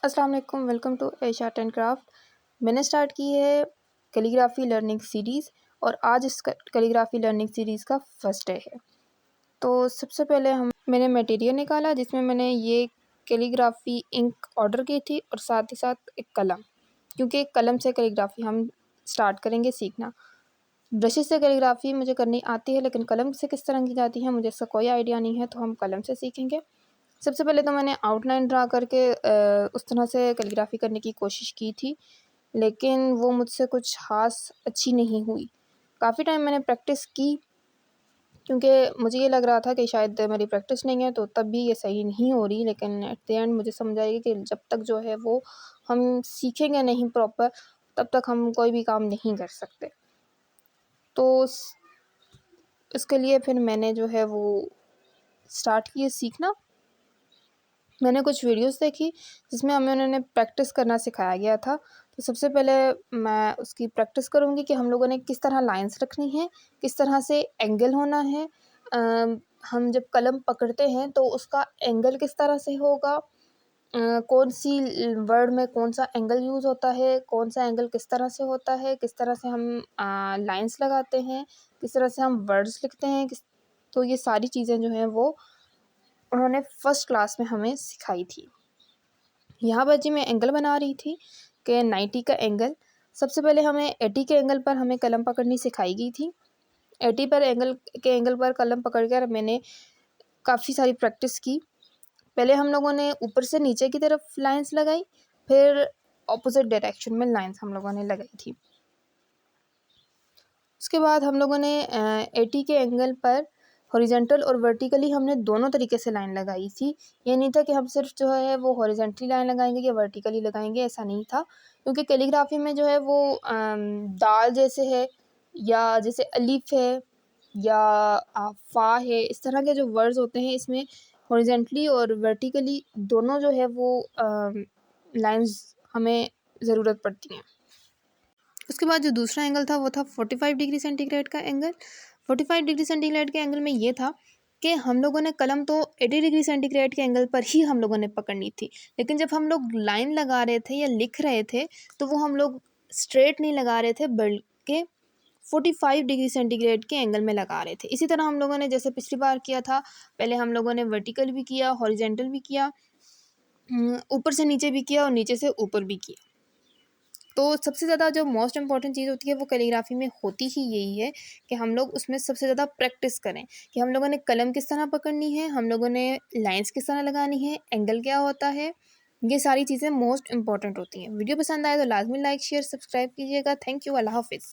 अस्सलाम वालेकुम, welcome to Ash art and craft. मैंने स्टार्ट की है कैलीग्राफी लर्निंग सीरीज़ और आज इस कैलीग्राफी लर्निंग सीरीज़ का फर्स्ट डे है। तो सबसे पहले मैंने मटेरियल निकाला जिसमें मैंने ये कैलीग्राफी इंक ऑर्डर की थी और साथ ही साथ एक कलम, क्योंकि एक कलम से कैलीग्राफी हम स्टार्ट करेंगे सीखना। ब्रशेस से कैलीग्राफी मुझे करनी आती है, लेकिन कलम से किस तरह की जाती है मुझे इसका कोई आइडिया नहीं है, तो हम कलम से सीखेंगे। सबसे पहले तो मैंने आउटलाइन ड्रा करके उस तरह से कैलीग्राफी करने की कोशिश की थी, लेकिन वो मुझसे कुछ ख़ास अच्छी नहीं हुई। काफ़ी टाइम मैंने प्रैक्टिस की, क्योंकि मुझे ये लग रहा था कि शायद मेरी प्रैक्टिस नहीं है तो तब भी ये सही नहीं हो रही, लेकिन एट द एंड मुझे समझ आई कि जब तक जो है वो हम सीखेंगे नहीं प्रॉपर, तब तक हम कोई भी काम नहीं कर सकते। तो इसके लिए फिर मैंने जो है वो स्टार्ट किए सीखना। मैंने कुछ वीडियोस देखी जिसमें हमें उन्होंने प्रैक्टिस करना सिखाया गया था। तो सबसे पहले मैं उसकी प्रैक्टिस करूँगी कि हम लोगों ने किस तरह लाइंस रखनी है, किस तरह से एंगल होना है। हम जब कलम पकड़ते हैं तो उसका एंगल किस तरह से होगा, कौन-सी वर्ड में कौन-सा एंगल यूज़ होता है, कौन-सा एंगल किस तरह से होता है, किस तरह से हम लाइंस लगाते हैं, किस तरह से हम वर्ड्स लिखते हैं, तो ये सारी चीज़ें जो हैं वो उन्होंने फर्स्ट क्लास में हमें सिखाई थी। यहाँ पर जी मैं एंगल बना रही थी कि 90 का एंगल। सबसे पहले हमें 80 के एंगल पर हमें कलम पकड़नी सिखाई गई थी। 80 पर एंगल पर कलम पकड़कर मैंने काफ़ी सारी प्रैक्टिस की। पहले हम लोगों ने ऊपर से नीचे की तरफ लाइंस लगाई, फिर ऑपोज़िट डायरेक्शन में लाइंस हम लोगों ने लगाई थी। उसके बाद हम लोगों ने 80 के एंगल पर हॉरिजॉन्टल और वर्टिकली हमने दोनों तरीके से लाइन लगाई थी। ये नहीं था कि हम सिर्फ जो है वो हॉरिजॉन्टली लाइन लगाएंगे या वर्टिकली लगाएंगे, ऐसा नहीं था, क्योंकि कैलीग्राफी में जो है वो दाल जैसे है या जैसे अलिफ है या फ़ा है, इस तरह के जो वर्ड्स होते हैं इसमें हॉरिजॉन्टली और वर्टिकली दोनों जो है वो लाइंस हमें ज़रूरत पड़ती हैं। उसके बाद जो दूसरा एंगल था वो था 45 डिग्री सेंटीग्रेड का एंगल। 45 डिग्री सेंटीग्रेड के एंगल में ये था कि हम लोगों ने कलम तो 80 डिग्री सेंटीग्रेड के एंगल पर ही हम लोगों ने पकड़नी थी, लेकिन जब हम लोग लाइन लगा रहे थे या लिख रहे थे तो वो हम लोग स्ट्रेट नहीं लगा रहे थे, बल्कि 45 डिग्री सेंटीग्रेड के एंगल में लगा रहे थे। इसी तरह हम लोगों ने जैसे पिछली बार किया था, पहले हम लोगों ने वर्टिकल भी किया, हॉरिजेंटल भी किया, ऊपर से नीचे भी किया और नीचे से ऊपर भी किया। तो सबसे ज़्यादा जो मोस्ट इम्पॉर्टेंट चीज़ होती है वो कैलीग्राफी में होती ही यही है कि हम लोग उसमें सबसे ज़्यादा प्रैक्टिस करें कि हम लोगों ने कलम किस तरह पकड़नी है, हम लोगों ने लाइंस किस तरह लगानी है, एंगल क्या होता है। ये सारी चीज़ें मोस्ट इम्पॉर्टेंट होती हैं। वीडियो पसंद आए तो लाजमी लाइक शेयर सब्सक्राइब कीजिएगा। Thank you. अल्लाह हाफिज़।